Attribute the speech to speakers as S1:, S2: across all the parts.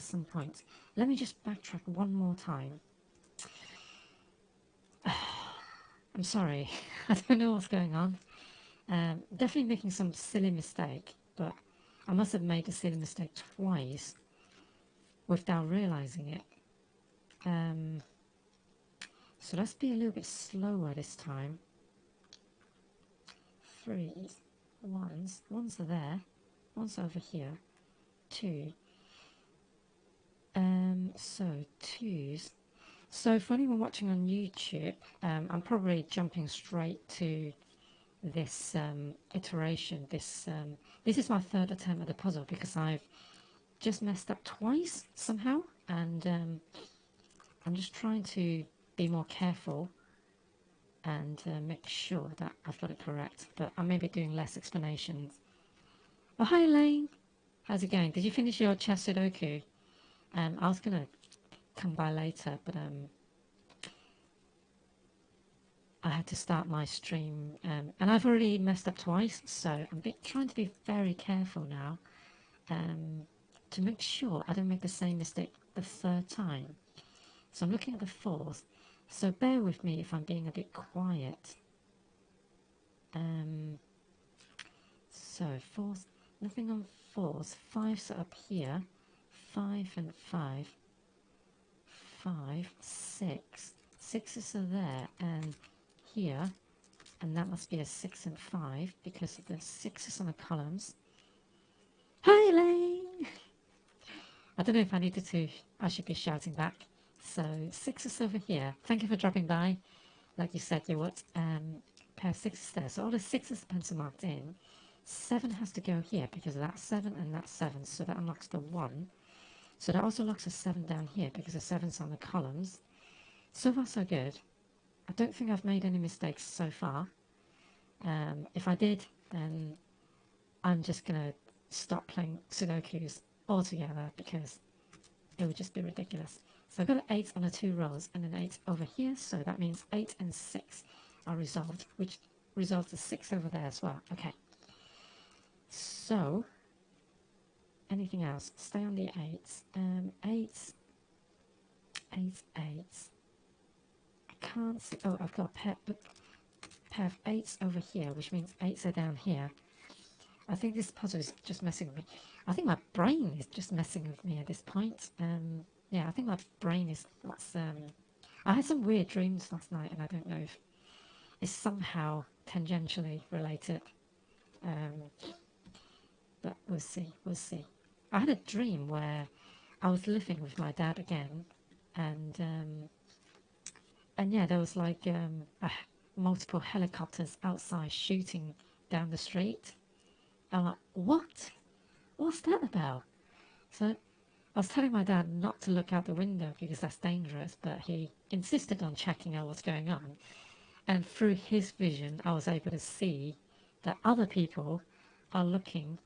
S1: at some point. Let me just backtrack one more time. I'm sorry, I don't know what's going on. Definitely making some silly mistake, but I must have made a silly mistake twice without realizing it. So let's be a little bit slower this time. 3 ones. Ones are there. One's over here. 2. So 2s. So for anyone watching on YouTube, I'm probably jumping straight to this iteration. This is my third attempt at the puzzle because I've just messed up twice somehow, and I'm just trying to be more careful and make sure that I've got it correct, but I may be doing less explanations. Oh, hi Elaine! How's it going? Did you finish your chess Sudoku? I was going to come by later, but I had to start my stream, and I've already messed up twice, so I'm trying to be very careful now to make sure I don't make the same mistake the third time. So I'm looking at the fourth, so bear with me if I'm being a bit quiet. So fourth, nothing on fourth. Fives are up here. 5 and 5. 5, 6. Sixes are there and here, and that must be a 6 and 5 because of the 6s on the columns. Hi Elaine! I don't know if I should be shouting back. So 6s over here. Thank you for dropping by. Like you said you would. Pair of 6s there. So all the 6s pencil marked in. 7 has to go here because of that 7 and that 7. So that unlocks the 1. So that also locks a 7 down here because the 7's on the columns. So far so good. I don't think I've made any mistakes so far. If I did, then I'm just going to stop playing Sudokus altogether because it would just be ridiculous. So I've got an 8 on the 2 rows and an 8 over here, so that means 8 and 6 are resolved, which resolves the 6 over there as well. Okay. So, anything else? Stay on the 8s. 8s. 8s. I can't see. Oh, I've got a pair of 8s over here, which means 8s are down here. I think this puzzle is just messing with me. I think my brain is just messing with me at this point. Yeah, I think my brain is... I had some weird dreams last night, and I don't know if it's somehow tangentially related. But we'll see, we'll see. I had a dream where I was living with my dad again, and yeah, there was like multiple helicopters outside shooting down the street. I'm like, what? What's that about? So I was telling my dad not to look out the window because that's dangerous, but he insisted on checking out what's going on. And through his vision, I was able to see that other people are looking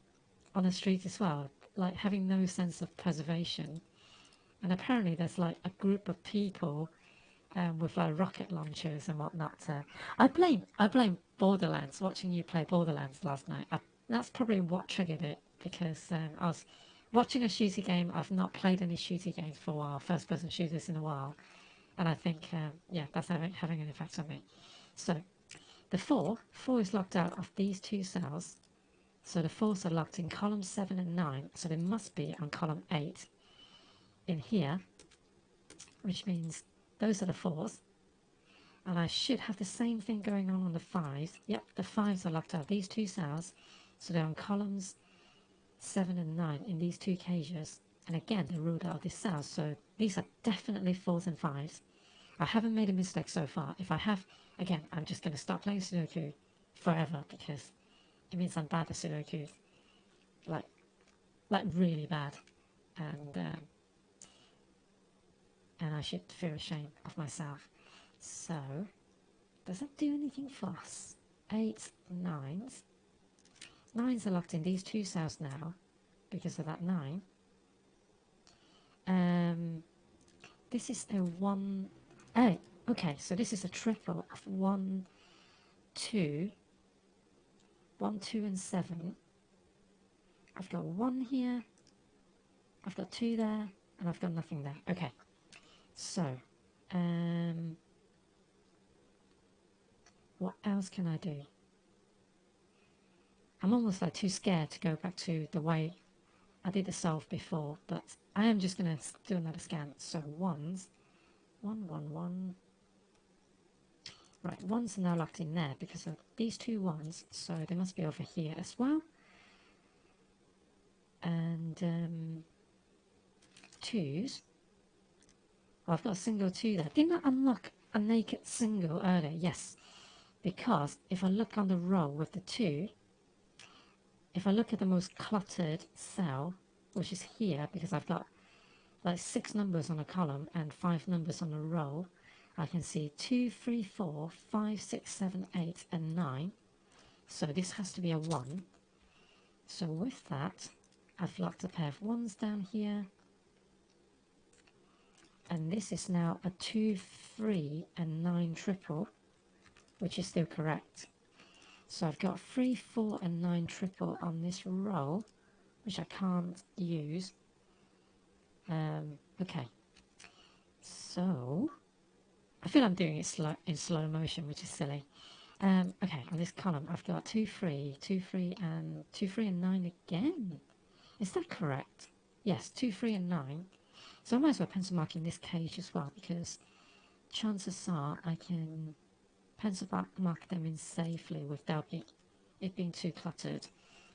S1: on the street as well, like having no sense of preservation. And apparently there's like a group of people with like rocket launchers and whatnot. I blame Borderlands. Watching you play Borderlands last night, that's probably what triggered it because I was watching a shooter game. I've not played any shooter games for a while, first-person shooters in a while, and I think yeah, that's having an effect on me. So the 4 is locked out of these 2 cells. So the 4s are locked in column 7 and 9. So they must be on column 8 in here, which means those are the 4s. And I should have the same thing going on the 5s. Yep, the 5s are locked out. These 2 cells, so they're on columns 7 and 9 in these 2 cages. And again, they're ruled out of this cell, so these are definitely 4s and 5s. I haven't made a mistake so far. If I have, again, I'm just going to stop playing Sudoku forever because it means I'm bad at Sudoku. Like really bad. And I should feel ashamed of myself. So, does that do anything for us? 8, 9s. 9s are locked in these 2 cells now because of that 9. This is a 1. Oh, okay, so this is a triple of 1, 2. 1, 2, and 7. I've got 1 here. I've got 2 there. and I've got nothing there. Okay, so what else can I do? I'm almost like too scared to go back to the way I did the solve before, but I am just going to do another scan. So ones, 1, 1, 1. Right, ones are now locked in there because of these two ones, so they must be over here as well. And twos. Oh, I've got a single two there. Didn't I unlock a naked single earlier? Yes, because if I look on the row with the two, if I look at the most cluttered cell, which is here, because I've got like 6 numbers on a column and 5 numbers on a row, I can see 2, 3, 4, 5, 6, 7, 8, and 9. So this has to be a 1. So with that, I've locked a pair of 1s down here. And this is now a 2, 3, and 9 triple, which is still correct. So I've got 3, 4, and 9 triple on this row, which I can't use. Okay. So I feel I'm doing it in slow motion, which is silly. Okay, on this column I've got 2, 3, 2, 3, and 2, 3, and 9 again. Is that correct? Yes, 2, 3, and 9. So I might as well pencil mark in this cage as well, because chances are I can pencil mark them in safely without it being too cluttered.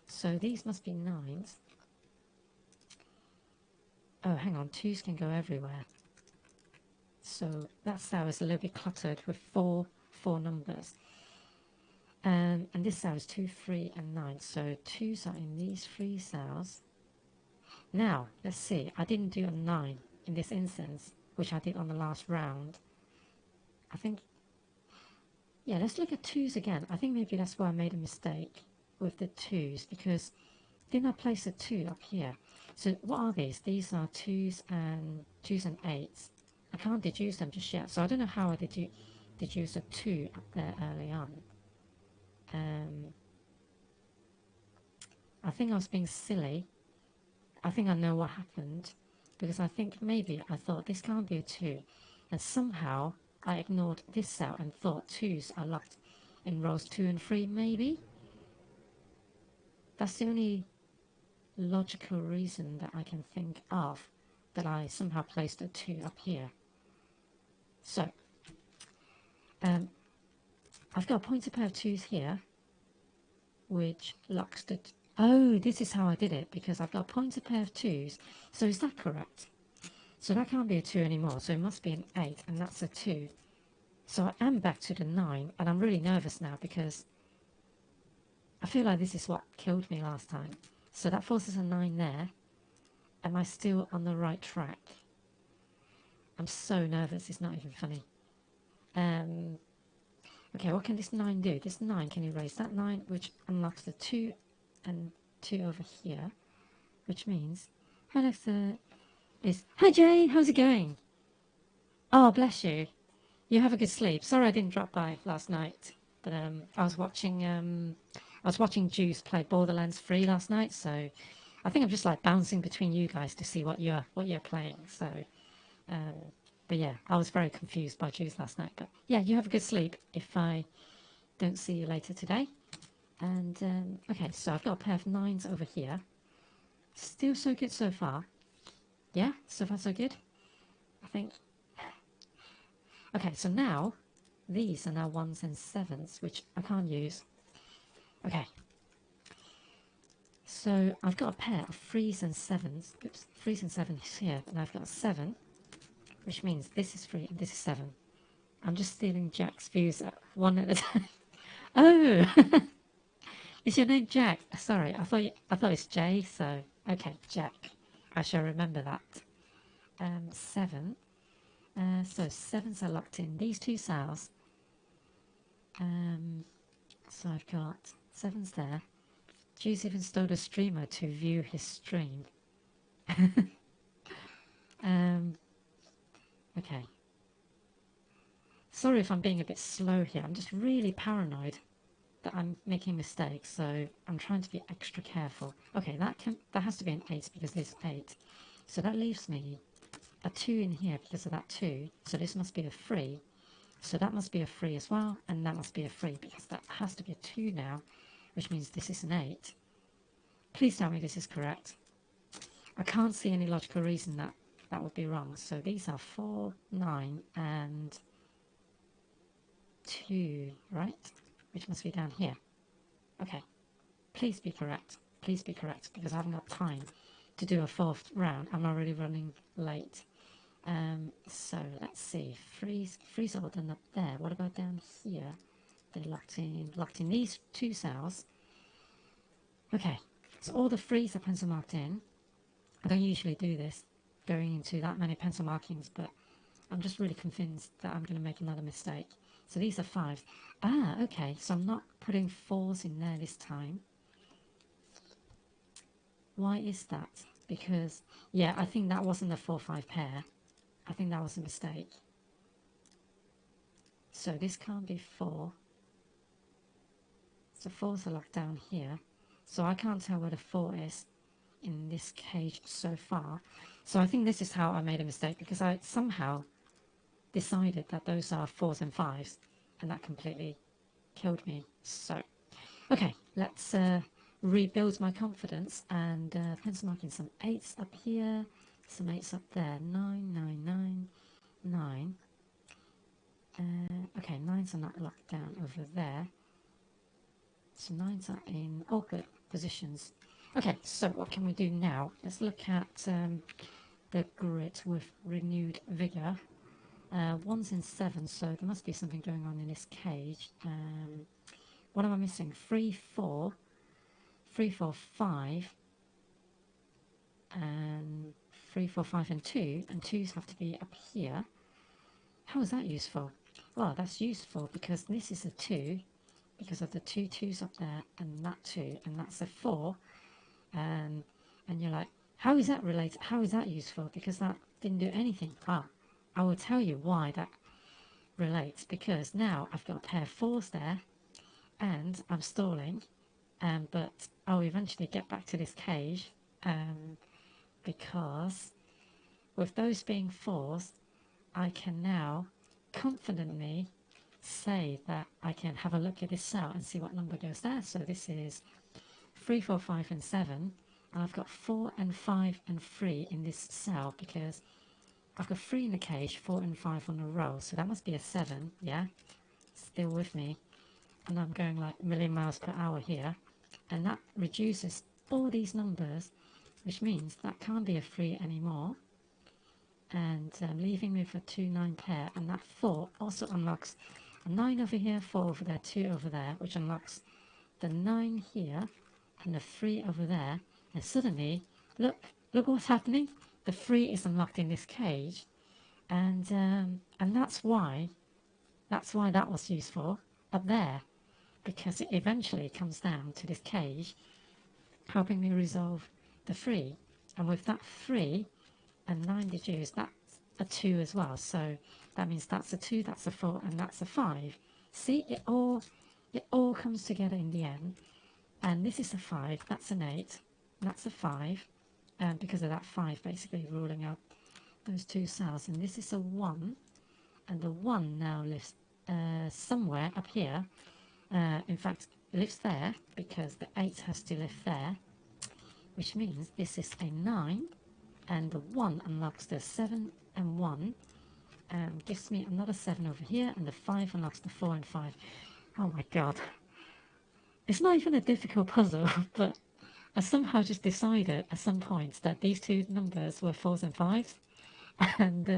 S1: So these must be 9s. Oh, hang on, 2s can go everywhere. So that cell is a little bit cluttered with four numbers. And this cell is 2, 3, and 9. So 2s are in these 3 cells. Now, let's see. I didn't do a 9 in this instance, which I did on the last round. I think, yeah, let's look at 2s again. I think maybe that's where I made a mistake with the 2s, because didn't I place a 2 up here? So what are these? These are 2s and 8s. I can't deduce them just yet, so I don't know how I deduce a 2 up there early on. I think I was being silly. I think I know what happened, because I think maybe I thought this can't be a 2, and somehow I ignored this cell and thought 2s are locked in rows 2 and 3 maybe. That's the only logical reason that I can think of, that I somehow placed a 2 up here. So I've got a pointed pair of 2s here, which locks the... Oh, this is how I did it, because I've got a pointed pair of 2s. So is that correct? So that can't be a 2 anymore, so it must be an 8, and that's a 2. So I am back to the 9, and I'm really nervous now, because I feel like this is what killed me last time. So that forces a 9 there. Am I still on the right track? I'm so nervous, it's not even funny. Okay, what can this 9 do? This 9 can erase that 9, which unlocks the 2 and 2 over here, which means Alexa is... Hi Jay, how's it going? Oh, bless you. You have a good sleep. Sorry I didn't drop by last night, but I was watching Juice play Borderlands 3 last night, so I think I'm just like bouncing between you guys to see what you're playing. So, but yeah, I was very confused by Juice last night. But yeah, you have a good sleep if I don't see you later today. And okay, so I've got a pair of 9s over here. Still so good so far. Yeah, so far so good. I think. Okay, so now these are now 1s and 7s, which I can't use. Okay. So I've got a pair of 3s and 7s. Oops, 3s and 7s here, and I've got a 7, which means this is 3 and this is 7. I'm just stealing Jack's views one at a time. Oh, is your name Jack? Sorry, I thought it's Jay. So okay, Jack. I shall remember that. 7. So 7s are locked in these 2 cells. So I've got 7s there. Juice even stole a streamer to view his stream. Okay. Sorry if I'm being a bit slow here. I'm just really paranoid that I'm making mistakes, so I'm trying to be extra careful. Okay, that has to be an 8 because there's 8. So that leaves me a 2 in here because of that 2. So this must be a 3. So that must be a 3 as well, and that must be a 3 because that has to be a 2 now, which means this is an 8. Please tell me this is correct. I can't see any logical reason that that would be wrong. So these are 4, 9, and 2, right? Which must be down here. Okay. Please be correct. Please be correct, because I haven't got time to do a 4th round. I'm already running late. So let's see. Freeze all done up there. What about down here? They're locked in these 2 cells. Okay, so all the frees are pencil marked in. I don't usually do this, going into that many pencil markings, but I'm just really convinced that I'm going to make another mistake. So these are 5s. Ah, okay, so I'm not putting 4s in there this time. Why is that? Because, yeah, I think that wasn't a 4-5 pair. I think that was a mistake. So this can't be 4. So 4s are locked down here. So I can't tell where the 4 is in this cage so far. So I think this is how I made a mistake, because I somehow decided that those are 4s and 5s, and that completely killed me. So, okay, let's rebuild my confidence and pencil marking some 8s up here, some 8s up there. 9, 9, 9, 9. Okay, 9s are not locked down over there. So 9s are in awkward positions. Okay, so what can we do now? Let's look at the grid with renewed vigor. 1's in 7, so there must be something going on in this cage. What am I missing? 3, 4, 3, 4, 5, and 3, 4, 5, and 2, and 2's have to be up here. How is that useful? Well, that's useful because this is a 2, because of the 2 2's up there, and that 2, and that's a 4, and you're like, how is that related? How is that useful? Because that didn't do anything. Well, I will tell you why that relates, because now I've got a pair of 4s there, and I'm stalling, but I'll eventually get back to this cage, because with those being 4s, I can now confidently say that I can have a look at this cell and see what number goes there. So this is 3, 4, 5, and 7, and I've got 4 and 5 and 3 in this cell because I've got 3 in the cage, 4 and 5 on a row, so that must be a 7, yeah? Still with me, and I'm going like a million miles per hour here, and that reduces all these numbers, which means that can't be a 3 anymore, and leaving me with a 2, 9 pair, and that 4 also unlocks a 9 over here, 4 over there, 2 over there, which unlocks the 9 here, and the 3 over there, and suddenly, look what's happening. The 3 is unlocked in this cage, and that's why that was useful up there, because it eventually comes down to this cage, helping me resolve the 3, and with that 3 and 9 deduced, that's a 2 as well, so that means that's a 2, that's a 4, and that's a 5. See, it all comes together in the end, and this is a 5, that's an 8, that's a 5, and because of that 5 basically ruling out those 2 cells, and this is a 1, and the 1 now lives somewhere up here. In fact, it lives there because the 8 has to live there, which means this is a 9, and the 1 unlocks the 7 and 1, and gives me another 7 over here, and the 5 unlocks the 4 and 5. Oh my god. It's not even a difficult puzzle, but I somehow just decided at some point that these 2 numbers were 4s and 5s, and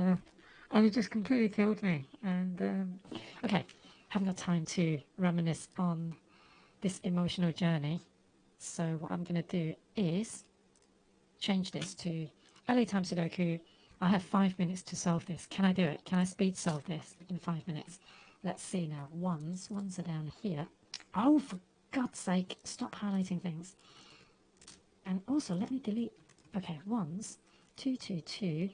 S1: it just completely killed me. And okay, haven't got time to reminisce on this emotional journey, so what I'm going to do is change this to LA time Sudoku. I have 5 minutes to solve this. Can I do it? Can I speed solve this in 5 minutes? Let's see now. Ones are down here. Oh, for God's sake, stop highlighting things. And also, let me delete. Okay, 1s, 2, 2, 2.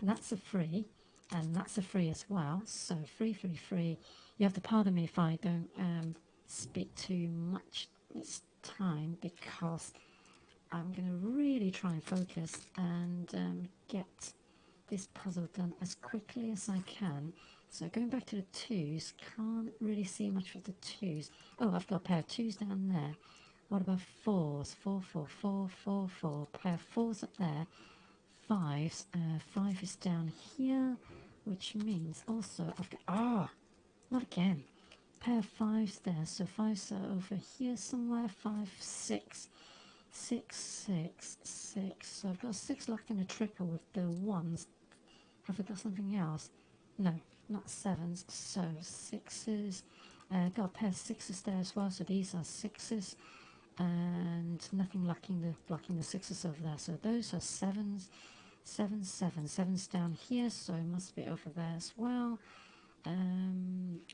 S1: That's a 3, and that's a 3 as well. So 3, 3, 3. You have to pardon me if I don't speak too much this time, because I'm going to really try and focus and get this puzzle done as quickly as I can. So going back to the twos, can't really see much of the twos. Oh, I've got a pair of twos down there. What about fours? 4, 4, 4, 4, 4. Pair of fours up there. Fives. 5 is down here, which means also I've got... Ah! Not again. Pair of fives there. So fives are over here somewhere. 5, 6. 6, 6, 6. So I've got 6 locked in a triple with the ones. Have I got something else? No, not sevens. So sixes. Got a pair of sixes there as well. So these are sixes, and nothing blocking the sixes over there. So those are sevens. 7, 7. 7's down here, so it must be over there as well.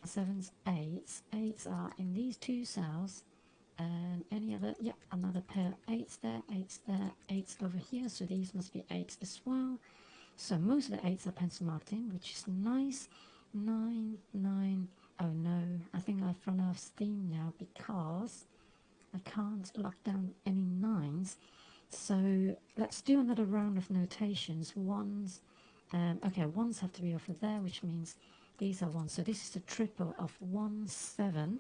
S1: Sevens, eights. Eights are in these two cells. And any other, yep, another pair of eights there, eights over here, so these must be eights as well. So most of the eights are pencil marked in, which is nice. 9, 9, oh no, I think I've run out of steam now because I can't lock down any nines. So let's do another round of notations. Ones, okay, ones have to be over there, which means these are ones. So this is a triple of 1, 7.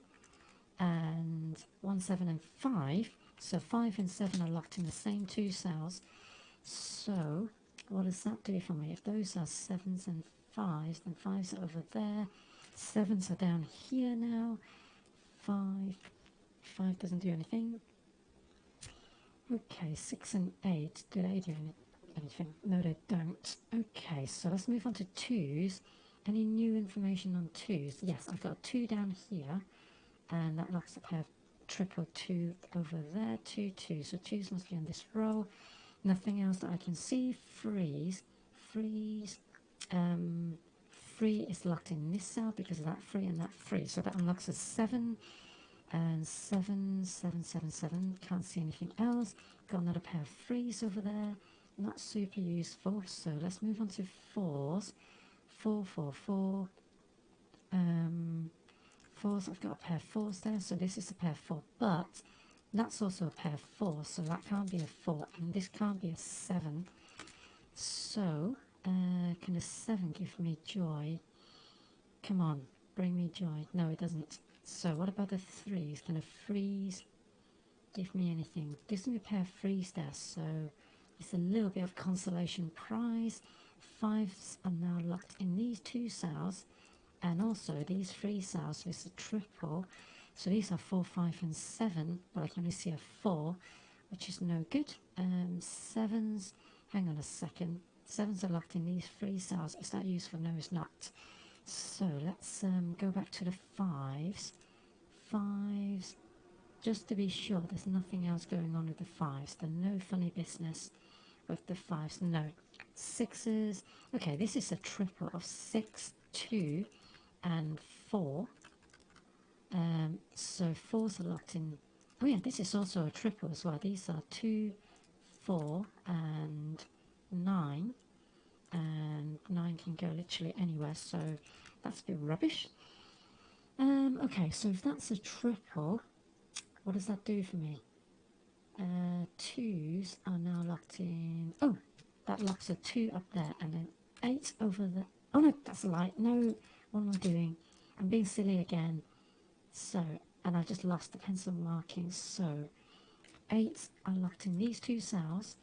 S1: And 1, 7 and 5, so 5 and 7 are locked in the same two cells. So what does that do for me? If those are 7s and 5s, then 5s are over there, 7s are down here now. 5 doesn't do anything. Okay, 6 and 8, do they do anything? No, they don't. Okay, so let's move on to 2s. Any new information on 2s? Yes, I've got a 2 down here, and that locks a pair of triple 2 over there. 2, 2, so 2s must be on this row. Nothing else that I can see. Freeze, 3 is locked in this cell because of that 3 and that 3, so that unlocks a 7, and 7, 7, 7, 7. Can't see anything else. Got another pair of 3s over there, not super useful. So let's move on to 4s. 4, 4, 4. 4s, I've got a pair of 4s there, so this is a pair of 4, but that's also a pair of 4, so that can't be a 4, and this can't be a 7. So can a 7 give me joy? Come on, bring me joy. No, it doesn't. So what about the 3s? Can a freeze give me anything? Gives me a pair of 3s there, so it's a little bit of consolation prize. 5s are now locked in these two cells, and also these 3 cells is a triple, so these are 4, 5 and 7, but I can only see a 4, which is no good. 7s, hang on a second, 7s are locked in these 3 cells. Is that useful? No, it's not. So let's go back to the 5s. 5s, just to be sure there's nothing else going on with the 5s. There's no funny business with the 5s, no. 6s, okay, this is a triple of 6, 2 and 4. So 4s are locked in. Oh yeah, this is also a triple as well. These are 2, 4 and 9, and 9 can go literally anywhere, so that's a bit rubbish. Okay, so if that's a triple, what does that do for me? 2s are now locked in. Oh, that locks a 2 up there, and then 8 over the... Oh no, that's a lie. No, what am I doing? I'm being silly again. So, and I just lost the pencil markings. So 8s are locked in these two cells.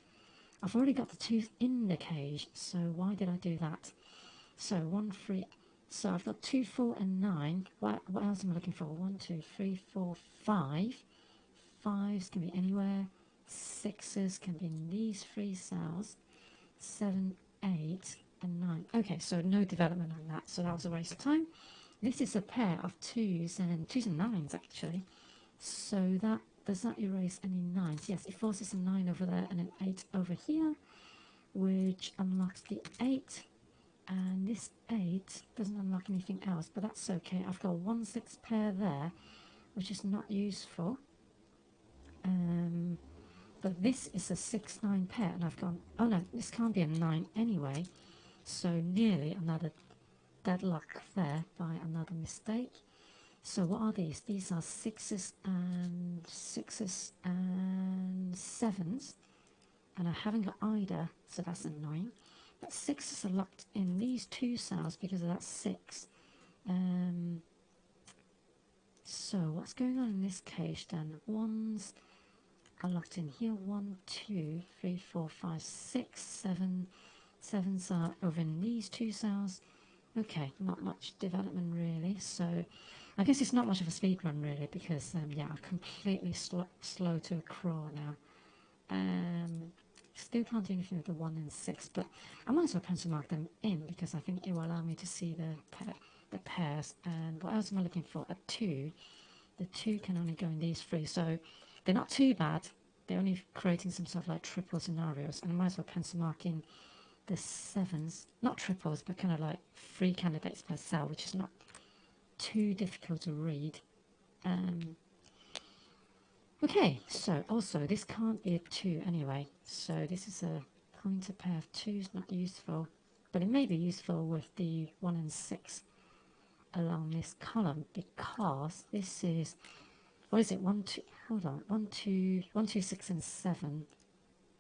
S1: I've already got the 2s in the cage, so why did I do that? So 1, 3, so I've got 2, 4 and 9. What else am I looking for? 1, 2, 3, 4, 5. 5s can be anywhere. 6s can be in these 3 cells. 7, 8 and 9. Okay, so no development on that, so that was a waste of time. This is a pair of 2s and 9s actually. So that does that erase any 9s? Yes, it forces a 9 over there and an 8 over here, which unlocks the 8. And this 8 doesn't unlock anything else, but that's okay. I've got a 1, 6 pair there, which is not useful. But this is a 6, 9 pair, and I've gone, oh no, this can't be a 9 anyway. So nearly another deadlock there by another mistake. So what are these? These are 6s and 7s, and I haven't got either, so that's annoying. But 6s are locked in these 2 cells because of that 6. So what's going on in this cage then? 1s are locked in here. 1, 2, 3, 4, 5, 6, 7. 7s are over in these 2 cells. Okay, not much development really. So I guess it's not much of a speed run really because yeah, I'm completely slow to a crawl now. Still can't do anything with the 1 and 6, but I might as well pencil mark them in because I think it will allow me to see the pairs. And what else am I looking for? A 2. The 2 can only go in these 3, so they're not too bad. They're only creating some sort of like triple scenarios, and I might as well pencil mark in the 7s, not triples, but kind of like 3 candidates per cell, which is not too difficult to read. Okay, so also this can't be a 2 anyway, so this is a pointer pair of 2s, not useful, but it may be useful with the 1 and 6 along this column because this is, what is it, 1, 2, hold on, 1, 2, 1, 2, 6 and 7,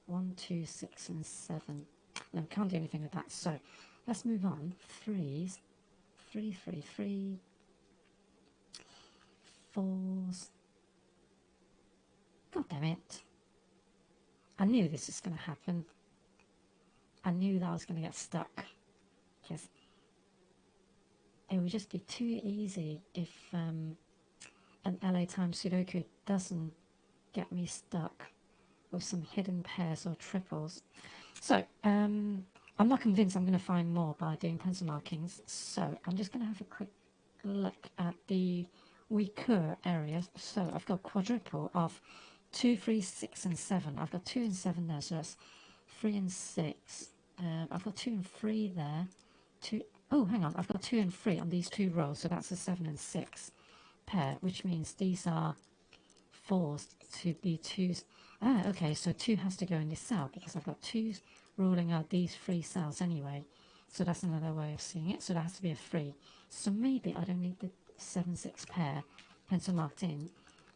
S1: 1, 2, 6 and 7, no, can't do anything with that, so let's move on. 3s, 3, 3, 3, 4s, god damn it, I knew this was going to happen. I knew that I was going to get stuck because it would just be too easy if an LA Times Sudoku doesn't get me stuck with some hidden pairs or triples. So I'm not convinced I'm going to find more by doing pencil markings, so I'm just going to have a quick look at the weaker areas. So I've got quadruple of 2, 3, 6 and 7. I've got 2 and 7 there, so that's 3 and 6. I've got 2 and 3 there. 2. Oh, hang on. I've got 2 and 3 on these 2 rows, so that's a 7 and 6 pair, which means these are forced to be 2s. Ah, okay, so 2 has to go in this cell because I've got 2s ruling out these 3 cells anyway. So that's another way of seeing it. So that has to be a 3. So maybe I don't need the 7-6 pair pencil marked in.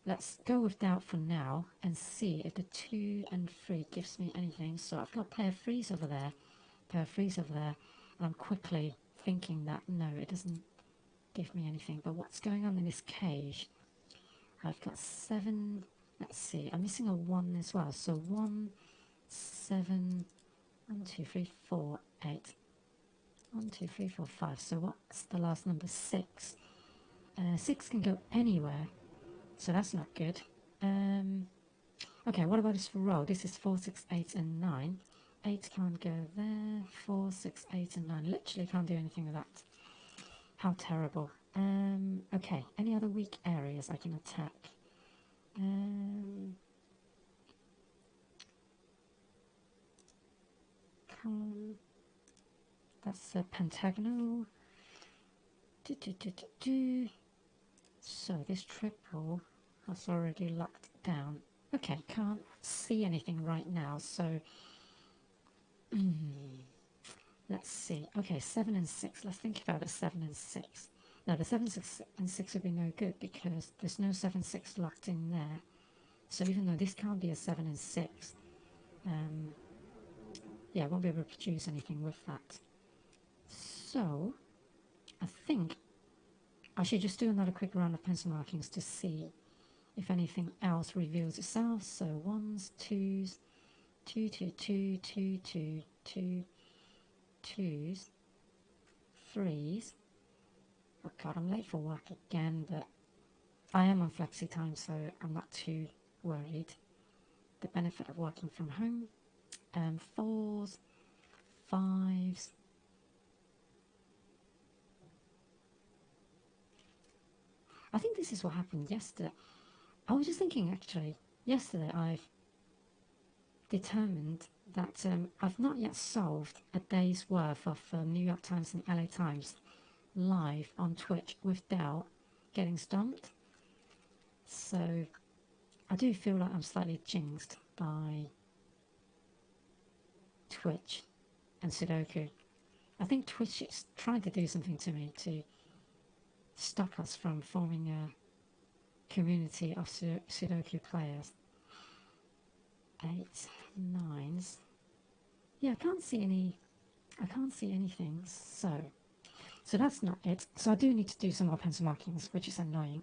S1: Let's go with doubt for now and see if the 2 and 3 gives me anything. So I've got a pair of 3s over there, pair of 3s over there, and I'm quickly thinking that no, it doesn't give me anything. But what's going on in this cage? I've got 7, let's see, I'm missing a 1 as well. So 1, 7, 1, 2, 3, 4, 8. 1, 2, 3, 4, 5. So what's the last number? 6. 6 can go anywhere, so that's not good. Okay, what about this row? This is 4, 6, 8 and 9. 8 can't go there. 4, 6, 8 and 9. Literally can't do anything with that. How terrible. Okay, any other weak areas I can attack? That's a pentagonal. So this triple has already locked down. Okay, can't see anything right now, so let's see. Okay, 7 and 6. Let's think about the 7 and 6. No, the 7, 6 and 6 would be no good because there's no 7, 6 locked in there. So even though this can't be a 7 and 6, yeah, I won't be able to produce anything with that. So I think I should just do another quick round of pencil markings to see if anything else reveals itself. So 1s, 2s, 2, 2, 2, 2, 2, 2, 2s, 3s. Oh god, I'm late for work again, but I am on flexi time, so I'm not too worried. The benefit of working from home. 4s, 5s. I think this is what happened yesterday. I was just thinking actually, yesterday I've determined that I've not yet solved a day's worth of New York Times and LA Times live on Twitch without getting stumped. So I do feel like I'm slightly jinxed by Twitch and Sudoku. I think Twitch is trying to do something to me to stop us from forming a community of Sudoku players. 8, 9s. Yeah, I can't see any. I can't see anything, so that's not it. So I do need to do some more pencil markings, which is annoying.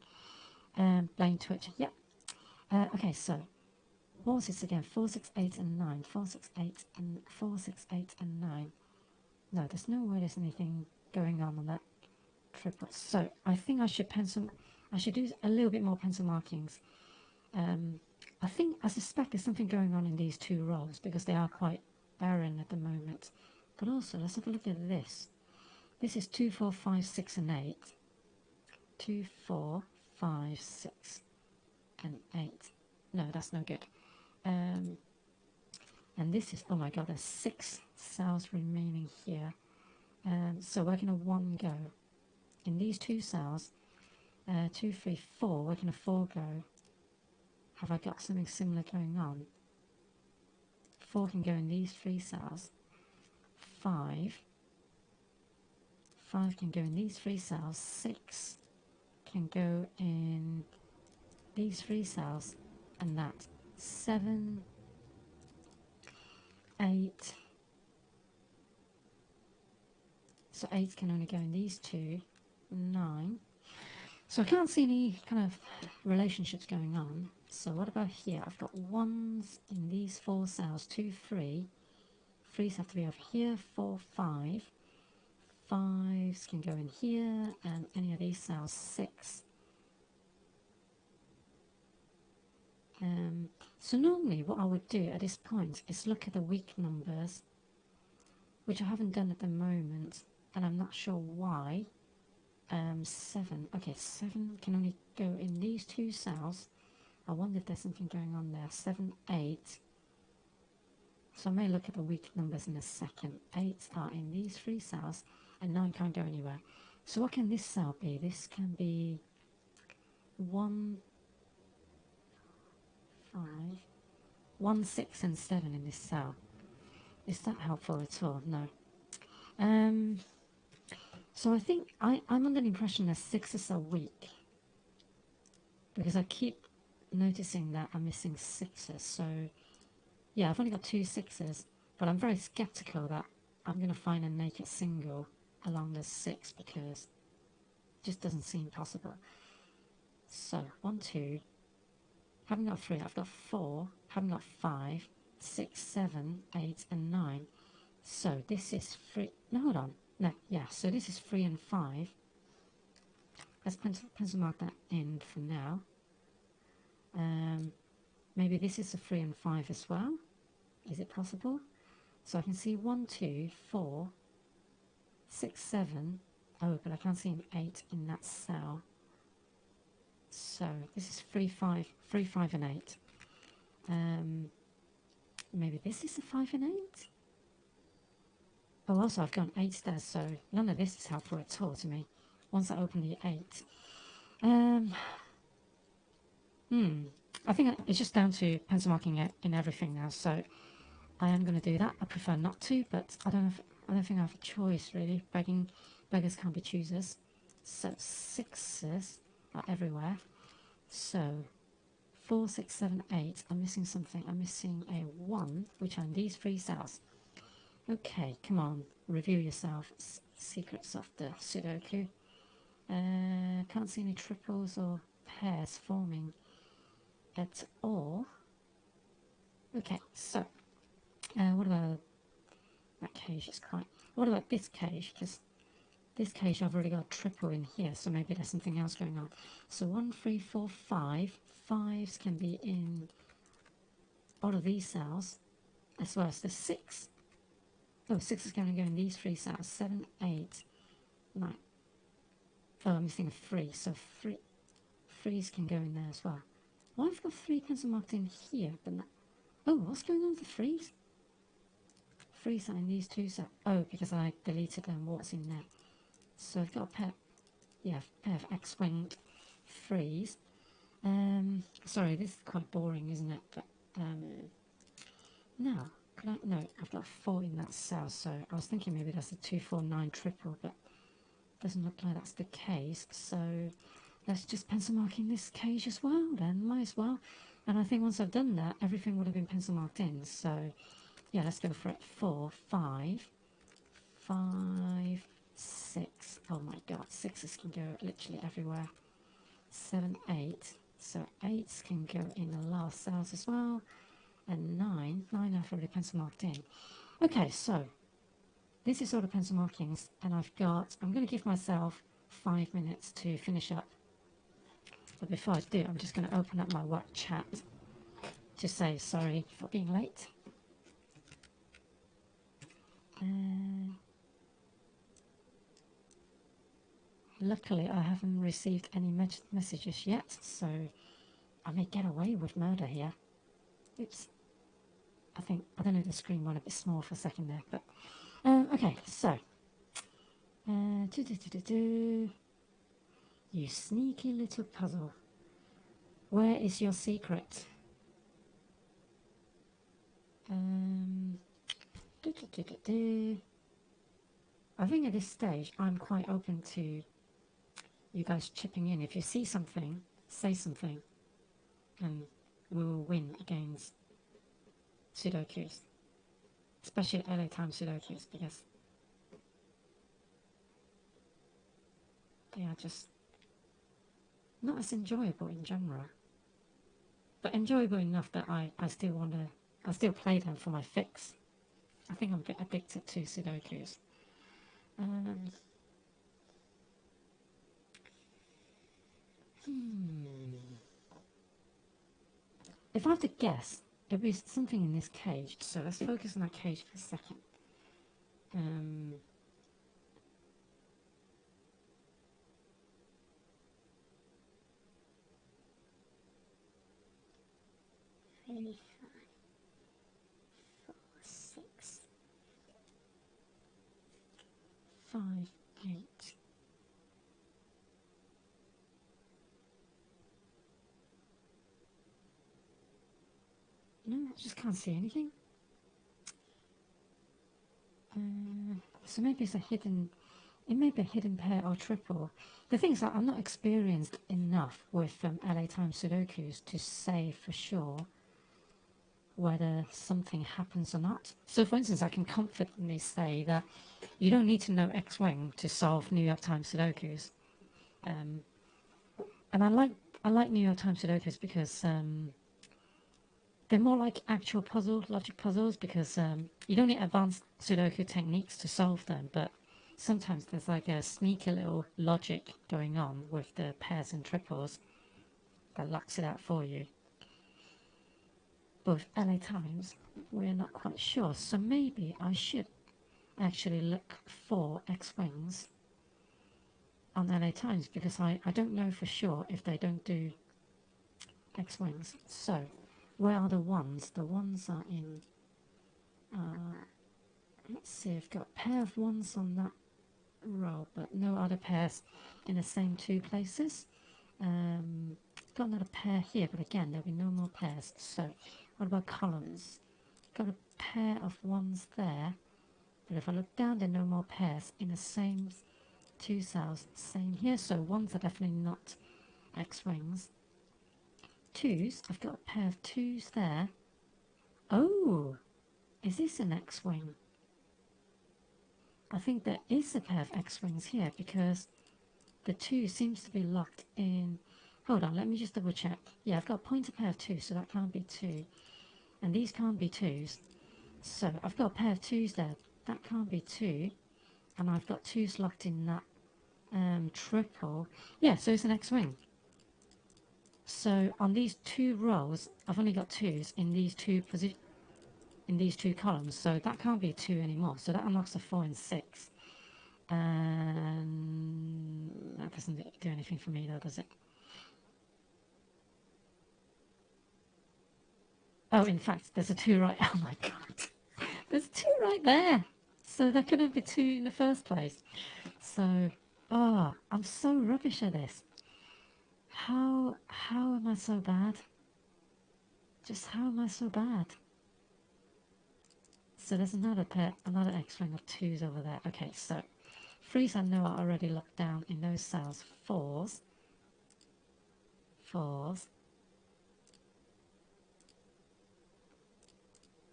S1: Blame Twitch. Yep. Okay, so what was this again? 4, 6, 8, and 9. 4, 6, 8, and 4, 6, 8, and 9. No, there's no way there's anything going on that triplet. So I think I should do a little bit more pencil markings. I suspect there's something going on in these two rows because they are quite barren at the moment. But also, let's have a look at this. This is 2, 4, 5, 6, and 8. 2, 4, 5, 6, and 8. No, that's no good. And this is, oh my god, there's 6 cells remaining here. So we're going to one go. In these 2 cells, 2, 3, 4, we're going to 4 go. Have I got something similar going on? 4 can go in these 3 cells. 5 can go in these 3 cells. 6 can go in these 3 cells, and that 7, 8. So 8 can only go in these 2. 9. So I can't see any kind of relationships going on. So what about here? I've got 1s in these 4 cells. 2, 3. 3s have to be over here. 4, 5. 5s can go in here, and any of these cells. 6. So normally what I would do at this point is look at the weak numbers, which I haven't done at the moment, and I'm not sure why. 7. Okay, 7 can only go in these 2 cells. I wonder if there's something going on there. 7, 8. So I may look at the weak numbers in a second. 8 are in these 3 cells, and 9 can't go anywhere. So what can this cell be? This can be 1, 5, 1, 6, and 7 in this cell. Is that helpful at all? No. So I think I'm under the impression that 6s are weak, because I keep noticing that I'm missing 6s. So yeah, I've only got 2 6s, but I'm very skeptical that I'm going to find a naked single along the 6, because it just doesn't seem possible. So 1, 2, haven't got 3, I've got 4, haven't got 5, 6, 7, 8, and 9. So this is 3. No, hold on. No, yeah, so this is 3 and 5. Let's pencil mark that in for now. Maybe this is a 3 and 5 as well. Is it possible? So I can see 1, 2, 4, 6, 7. Oh, but I can't see an 8 in that cell. So this is 3, 5, 3, 5, and 8. Maybe this is a 5 and 8. Oh, also I've got an 8 there, so none of this is helpful at all to me once I open the 8. I think it's just down to pencil marking it in everything now, so I am going to do that. I prefer not to, but I don't think I have a choice really. Beggars can't be choosers. So 6s are everywhere. So 4, 6, 7, 8. I'm missing something. I'm missing a 1, which are in these 3 cells. Okay, come on, review yourself. Secrets of the Sudoku. Can't see any triples or pairs forming at all. Okay, so what about that cage? What about this cage? Because this cage I've already got a triple in here, so maybe there's something else going on. So 1, 3, 4, 5. 5s can be in all of these cells, as well as the 6. Oh, 6 is going to go in these 3 cells. 7, 8, 9. Oh, I'm missing a 3, so 3s can go in there as well. Why have I got 3 pencil marked in here? But not, oh, what's going on with the 3s? 3s are in these 2 cells. Oh, because I deleted them. What's in there? So I've got a pair of X-winged 3s. Sorry, this is quite boring, isn't it? But now. No, I've got 4 in that cell, so I was thinking maybe that's a 2, 4, 9 triple, but it doesn't look like that's the case. So let's just pencil mark in this cage as well then, might as well. And I think once I've done that, everything would have been pencil marked in. So yeah, let's go for it. 4, 5, 5, 6. Oh my god, 6s can go literally everywhere. 7, 8. So 8s can go in the last cells as well. And 9 I've already pencil marked in. Okay, so this is all the pencil markings, and I'm going to give myself 5 minutes to finish up. But before I do, I'm just going to open up my work chat to say sorry for being late. Luckily, I haven't received any messages yet, so I may get away with murder here. Oops. I don't know, the screen went a bit small for a second there, but okay, so you sneaky little puzzle. Where is your secret? I think at this stage I'm quite open to you guys chipping in. If you see something, say something, and we will win against Sudokus, especially LA time Sudokus, because they are just not as enjoyable in general, but enjoyable enough that I still play them for my fix. I think I'm a bit addicted to Sudokus. If I have to guess, there'll be something in this cage, so let's focus on that cage for a second. 3, 5, 4, 6, 5, 8. No, I just can't see anything. So maybe it's a hidden. It may be a hidden pair or triple. The thing is that I'm not experienced enough with LA time Sudokus to say for sure whether something happens or not. So for instance, I can confidently say that you don't need to know X-Wing to solve New York time Sudokus. And I like New York time Sudokus because they're more like actual logic puzzles, because you don't need advanced Sudoku techniques to solve them, but sometimes there's like a sneaky little logic going on with the pairs and triples that locks it out for you. But with LA times, we're not quite sure, so maybe I should actually look for X-Wings on LA times, because I don't know for sure if they don't do X-Wings. So where are the ones? The ones are in let's see, I've got a pair of ones on that row, but no other pairs in the same 2 places. Got another pair here, but again there'll be no more pairs. So what about columns? Got a pair of ones there, but if I look down, there are no more pairs in the same 2 cells. Same here, so ones are definitely not X-Wings. 2s, I've got a pair of 2s there. Oh, is this an X-Wing? I think there is a pair of X-Wings here, because the 2 seems to be locked in. Hold on, let me just double check. Yeah, I've got a pointer pair of 2, so that can't be 2. And these can't be 2s. So I've got a pair of 2s there. That can't be 2. And I've got 2s locked in that triple. Yeah, so it's an X-Wing. So on these 2 rows, I've only got 2s in these 2 columns, so that can't be 2 anymore. So that unlocks a 4 and 6. And that doesn't do anything for me though, does it? Oh, in fact, there's a 2 right. Oh my god. There's a 2 right there. So there couldn't be 2 in the first place. So, oh, I'm so rubbish at this. How am I so bad? Just how am I so bad? So there's another X-Wing of 2s over there. Okay, so 3s I know are already locked down in those cells. 4s.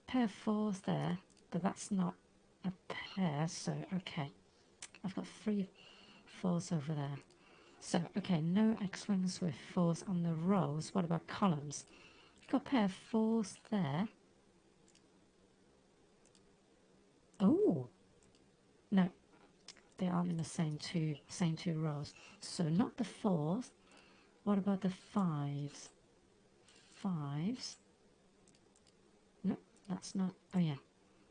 S1: Pair of 4s there, but that's not a pair, so okay. I've got 3 4s over there. So, okay, no X-wings with 4s on the rows. What about columns? I've got a pair of 4s there. Oh, no, they aren't in the same two rows. So not the 4s. What about the 5s? 5s? No, that's not. Oh yeah,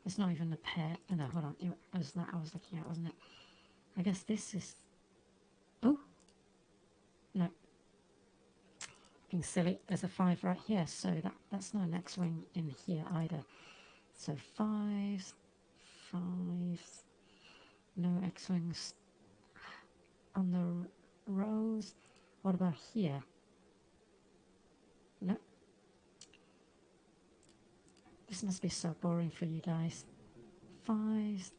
S1: it's not even a pair. Oh, no, hold on. It was that I was looking at, wasn't it? I guess this is. Oh, no, being silly. There's a 5 right here, so that's not an X-wing in here either. So 5s, 5s. No X-wings on the rows. What about here? No. This must be so boring for you guys. 5s.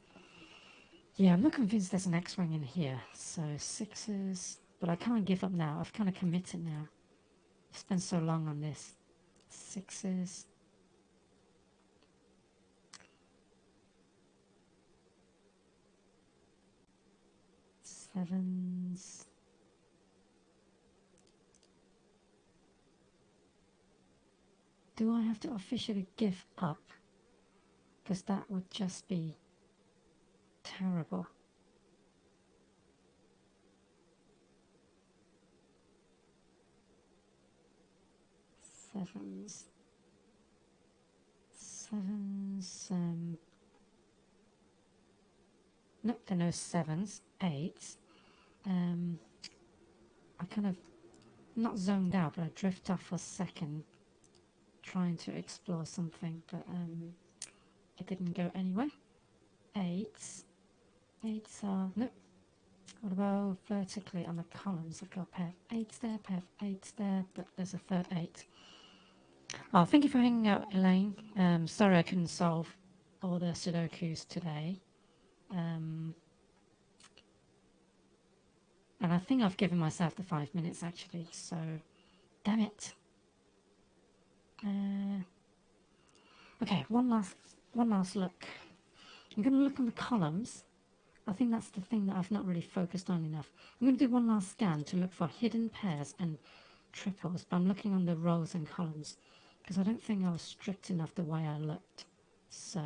S1: Yeah, I'm not convinced there's an X-wing in here. So 6s. But I can't give up now. I've kind of committed now. I've spent so long on this. 6s. 7s. Do I have to officially give up? Because that would just be terrible. 7s. 7s. Nope, there are no 7s. 8s. I kind of not zoned out, but I drift off for a second trying to explore something, but it didn't go anywhere. 8s. 8s are. Nope. What about vertically on the columns? I've got a pair of 8s there, pair of 8s there, but there's a third 8. Oh, thank you for hanging out, Elaine. Sorry I couldn't solve all the Sudokus today. And I think I've given myself the 5 minutes actually, so damn it. Okay, one last look. I'm going to look on the columns. I think that's the thing that I've not really focused on enough. I'm going to do one last scan to look for hidden pairs and triples, but I'm looking on the rows and columns because I don't think I was strict enough the way I looked. So,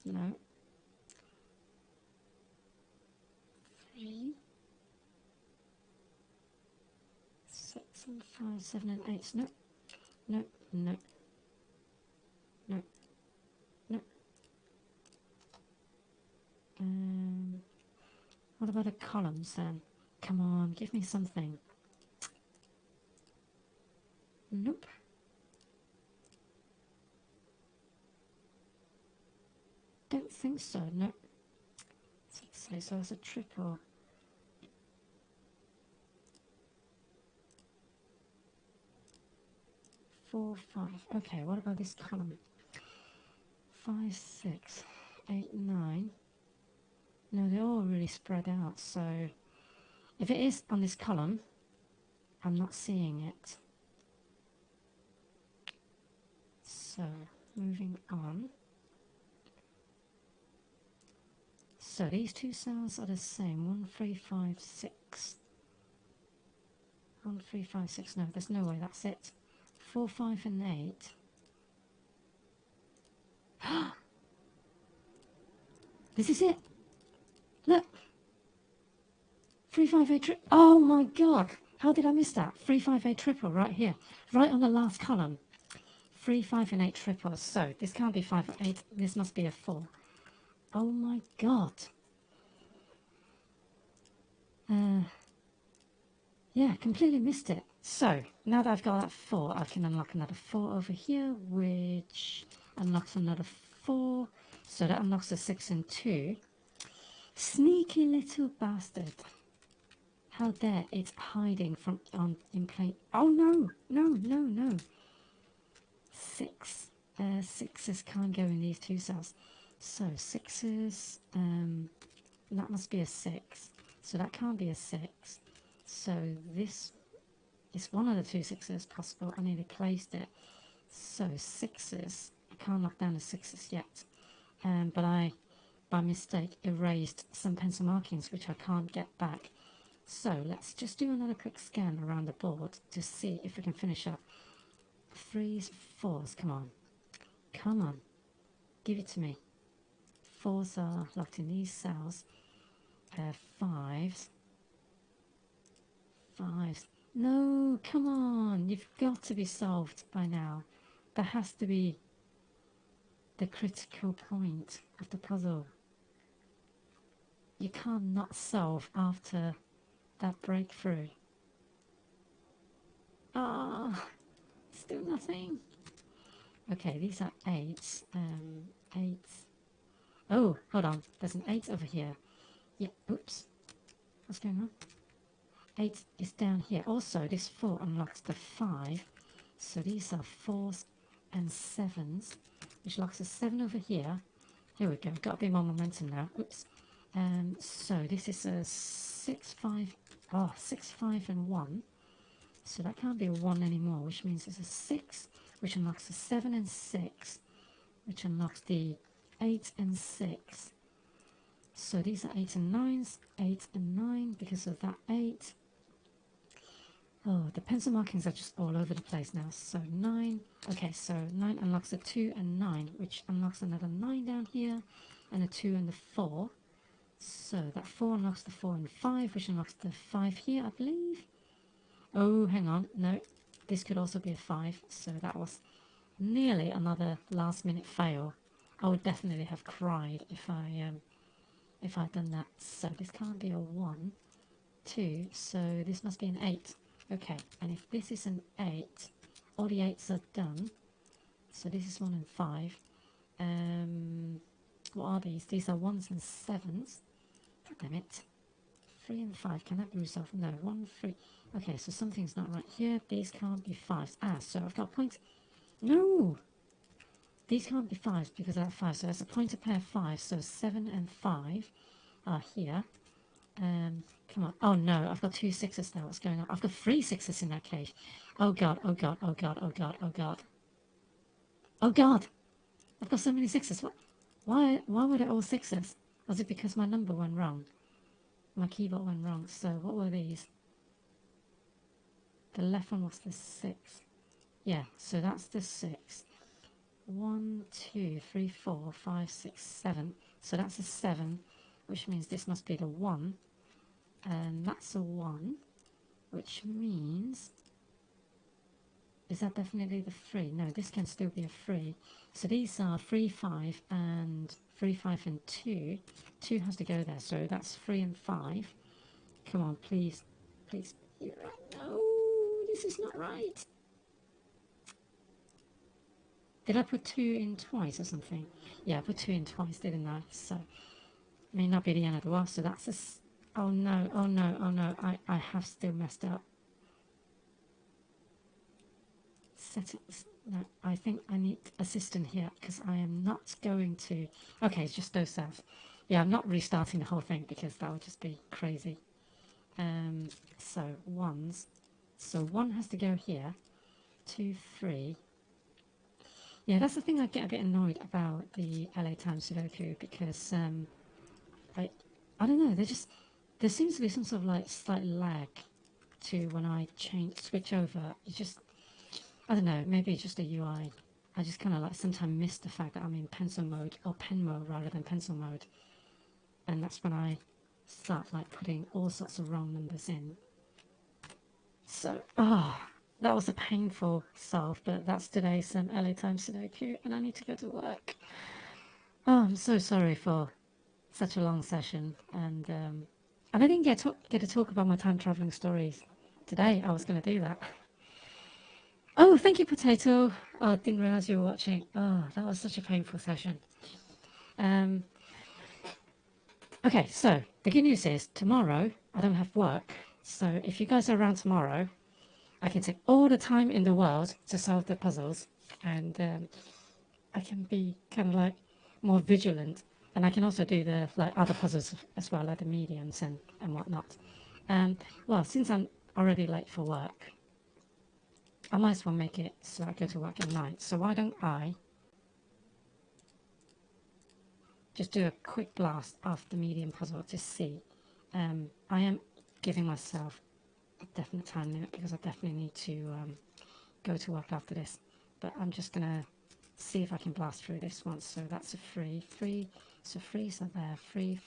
S1: no. 3, 6 and 5, 7 and 8. No, no, no, no, no. What about the columns then? Come on, give me something. Nope. Don't think so, no. So it's a triple. 4, 5. Okay, what about this column? 5, 6, 8, 9. No, they're all really spread out, so if it is on this column, I'm not seeing it. So, moving on. So these two cells are the same. 1, 3, 5, 6. 1, 3, 5, 6. No, there's no way. That's it. 4, 5, and 8. This is it. Look. 3, 5, 8 triple. Oh my god. How did I miss that? 3, 5, 8 triple right here. Right on the last column. 3, 5, and 8 triples. So this can't be 5 or 8. This must be a 4. Oh my god. Yeah, completely missed it. So, now that I've got that 4, I can unlock another 4 over here, which unlocks another 4. So that unlocks a 6 and 2. Sneaky little bastard. How dare it's hiding from in plain. Oh no, no, no, no. 6. 6s can't go in these two cells. So 6s, that must be a 6. So that can't be a 6. So this is one of the two sixes possible. I nearly placed it. So sixes. I can't knock down the sixes yet. But I, by mistake, erased some pencil markings which I can't get back. So let's just do another quick scan around the board to see if we can finish up. Threes, fours, come on. Come on. Give it to me. Fours are locked in these cells. Fives. Fives. No, come on. You've got to be solved by now. That has to be the critical point of the puzzle. You can't not solve after that breakthrough. Ah, still nothing. Okay, these are eights. Eights. Oh, hold on. There's an 8 over here. Yeah, oops. What's going on? 8 is down here. Also, this 4 unlocks the 5. So these are 4s and 7s, which locks a 7 over here. Here we go. Got a bit more momentum now. Oops. So this is a 6, 5. Oh, 6, 5 and 1. So that can't be a 1 anymore, which means it's a 6, which unlocks a 7 and 6, which unlocks the 8 and 6. So these are 8 and 9s, 8 and 9 because of that 8. Oh, the pencil markings are just all over the place now. So 9, okay, so 9 unlocks a 2 and 9, which unlocks another 9 down here, and a 2 and the 4. So that 4 unlocks the 4 and 5, which unlocks the 5 here, I believe. Oh, hang on, no, this could also be a 5, so that was nearly another last minute fail. I would definitely have cried if I'd done that. So this can't be a 1, 2, so this must be an 8. Okay, and if this is an 8, all the 8s are done. So this is 1 and 5. What are these? These are 1s and 7s. Damn it. 3 and 5, can that be resolved? No, 1, 3. Okay, so something's not right here. These can't be 5s. Ah, so I've got points. No! These can't be 5s because I have 5. So that's a pointer pair 5. So 7 and 5 are here. Come on. Oh no, I've got 2 6s now. What's going on? I've got 3 6s in that case. Oh god, oh god, oh god, oh god, oh god. Oh god! I've got so many 6s. What? Why were they all 6s? Was it because my number went wrong? My keyboard went wrong. So what were these? The left one was the 6. Yeah, so that's the 6. 1, 2, 3, 4, 5, 6, 7. So that's a 7, which means this must be the 1. And that's a 1, which means... Is that definitely the 3? No, this can still be a 3. So these are 3, 5, and 3, 5, and 2. 2 has to go there, so that's 3 and 5. Come on, please. Please. You're right. No, this is not right. Did I put 2 in twice or something? Yeah, I put 2 in twice, didn't I? So, may not be the end of the world. So that's a... Oh no, oh no, oh no. I have still messed up. Settings. No, I think I need assistant here because I am not going to... Okay, it's just those cells. Yeah, I'm not restarting the whole thing because that would just be crazy. So, 1s. So 1 has to go here. 2, 3... Yeah, that's the thing I get a bit annoyed about the LA Times Sudoku because I don't know, there seems to be some sort of like slight lag to when I switch over. It's just, I don't know, maybe it's just a UI. I just kind of like sometimes miss the fact that I'm in pencil mode or pen mode rather than pencil mode, and that's when I start like putting all sorts of wrong numbers in. So, that was a painful solve, but that's today's LA Times Sudoku, and I need to go to work. Oh, I'm so sorry for such a long session, and I didn't get to talk about my time traveling stories today. I was going to do that. Oh, thank you, Potato. Oh, I didn't realize you were watching. Oh, that was such a painful session. Okay, so the good news is tomorrow I don't have work, so if you guys are around tomorrow, I can take all the time in the world to solve the puzzles, and I can be kind of like more vigilant, and I can also do the like other puzzles as well, like the mediums and whatnot. Well, since I'm already late for work, I might as well make it so I go to work at night. So why don't I just do a quick blast of the medium puzzle to see. I am giving myself a definite time limit because I definitely need to go to work after this. But I'm just going to see if I can blast through this one. So that's a free, so frees are there, free,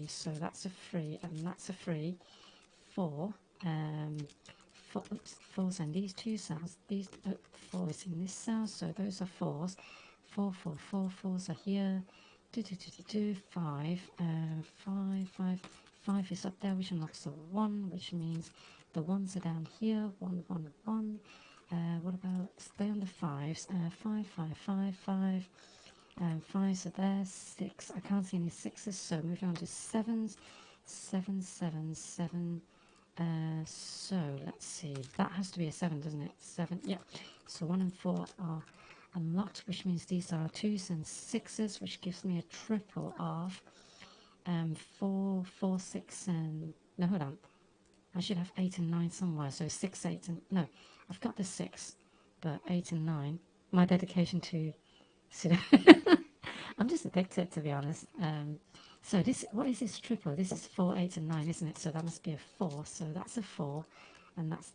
S1: so that's a free, and that's a free, four, fours in these two cells, these four is in this cell, so those are fours, fours are here, five, five is up there, which unlocks a one, which means the ones are down here, one, what about, stay on the fives, five, fives are there, six, I can't see any sixes, so moving on to sevens, seven, so let's see, that has to be a seven, doesn't it? Seven, yeah, so one and four are unlocked, which means these are twos and sixes, which gives me a triple of four, six, and no, hold on, I should have 8 and 9 somewhere, so 6, 8, and no, I've got the 6, but 8 and 9, my dedication to I'm just addicted, to be honest. So this, what is this triple? This is 4, 8, and 9, isn't it? So that must be a 4. So that's a 4, and that's,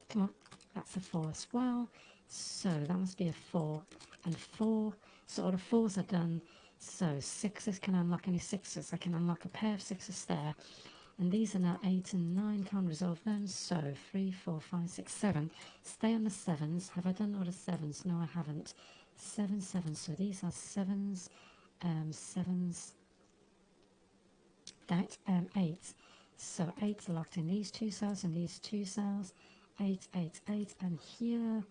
S1: come on, that's a 4 as well. So that must be a 4 and 4. So all the 4s are done. So sixes, can I unlock any sixes? I can unlock a pair of sixes there. And these are now 8 and 9, can't resolve them. So 3, 4, 5, 6, 7. Stay on the 7s. Have I done all the 7s? No, I haven't. 7, 7. So these are 7s, 7s, that, 8. So 8 are locked in these two cells and these two cells. 8, 8, 8. And here,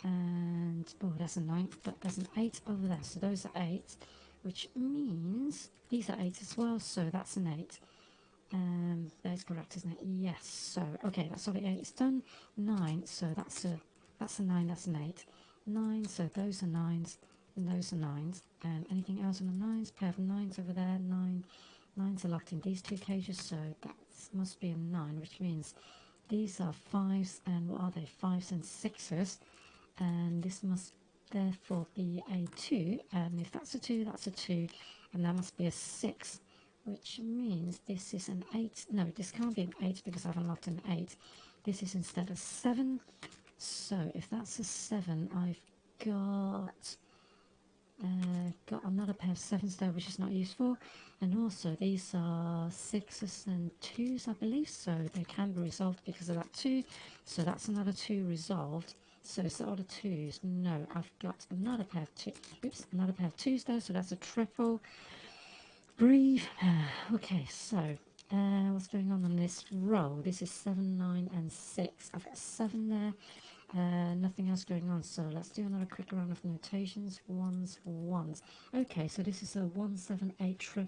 S1: and, oh, that's a 9, but there's an 8 over there. So those are 8, which means these are 8 as well. So that's an 8. That is correct, isn't it? Yes. So okay, that's all the 8's done. 9. So that's a 9. That's an 8. 9. So those are 9s, and those are 9s. And anything else on the 9s? Pair of 9s over there. 9. 9s are locked in these two cages. So that must be a 9, which means these are 5s, and what are they? 5s and 6s. And this must therefore be a 2. And if that's a 2, that's a 2, and that must be a 6. Which means this is an 8. No, this can't be an 8 because I've unlocked an 8. This is instead a 7. So if that's a 7, I've got another pair of 7s there, which is not useful. And also these are 6s and 2s, I believe. So they can be resolved because of that 2. So that's another 2 resolved. So it's all the 2s. No, I've got another pair of 2. Oops, another pair of 2s there. So that's a triple. Breathe. Okay, so what's going on this row? This is 7, 9, and 6. I've got 7 there. Nothing else going on. So let's do another quick round of notations. Ones. Okay, so this is a 1, 7, 8 trip.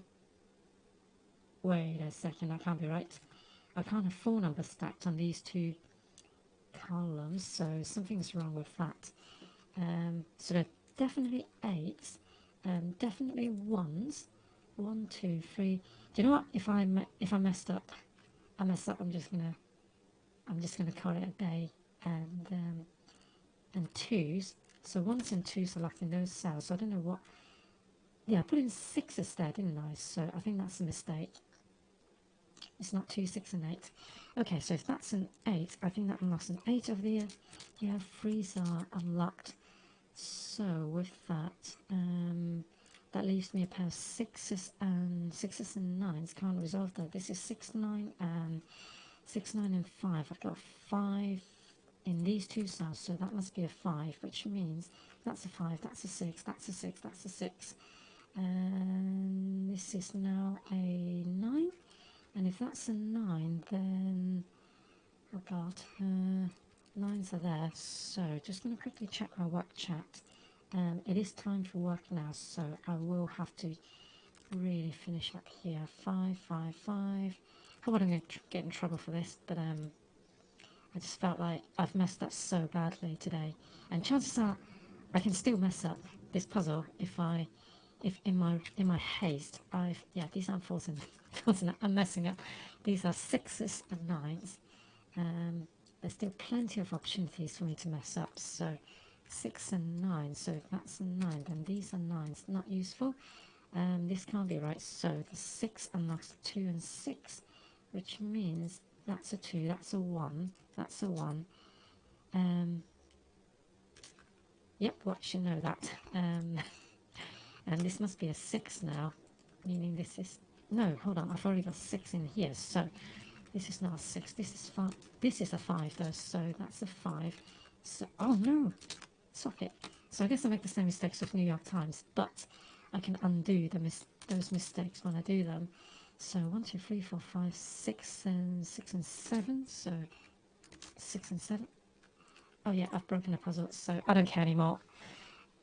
S1: Wait a second, that can't be right. I can't have 4 numbers stacked on these two columns, so something's wrong with that. So they're definitely 8s, definitely 1s. 1, 2, 3. Do you know what? If I messed up, I'm just gonna call it a day. And 2s. So 1s and 2s are locked in those cells. So I don't know what. Yeah, I put in 6s there, didn't I? So I think that's a mistake. It's not 2, 6, and 8. Okay, so if that's an 8, I think that unlocks an 8 over there. Yeah, 3s are unlocked. So with that, that leaves me a pair of 6s and 9s. Can't resolve that. This is 6, 9, and 6, 9, and 5. I've got 5 in these two cells, so that must be a 5, which means that's a 5, that's a 6, that's a 6, that's a 6. And this is now a 9. And if that's a 9, then, oh god, 9s are there. So just going to quickly check my work chat. It is time for work now, so I will have to really finish up here. 5, 5, 5. I want to get in trouble for this, but I just felt like I've messed up so badly today. And chances are I can still mess up this puzzle if in my haste, yeah, these aren't false and I'm messing up. these are 6s and 9s. There's still plenty of opportunities for me to mess up. So 6 and 9. So if that's a 9, then these are 9s. Not useful. This can't be right. So the 6 unlocks 2 and 6, which means that's a 2, that's a 1, that's a 1. Yep, well, I should know that. And this must be a 6 now, meaning this is... No, hold on, I've already got 6 in here, so this is not a 6, this is 5. This is a 5 though, so that's a 5. So, oh no, stop it. So I guess I make the same mistakes with New York Times, but I can undo those mistakes when I do them. So 1, 2, 3, 4, 5, 6 and 7, so 6 and 7. Oh yeah, I've broken the puzzle, so I don't care anymore.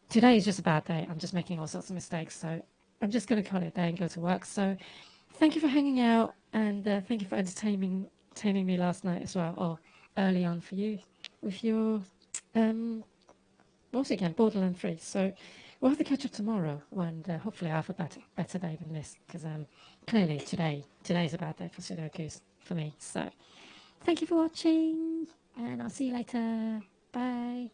S1: Today is just a bad day. I'm just making all sorts of mistakes, so I'm just going to call it a day and go to work. So thank you for hanging out, and thank you for entertaining me last night as well, or early on for you, with your, what was it again, Borderland 3. So we'll have to catch up tomorrow, when hopefully I'll have a better day than this, because clearly today's a bad day for Sudokus, for me. So thank you for watching, and I'll see you later. Bye.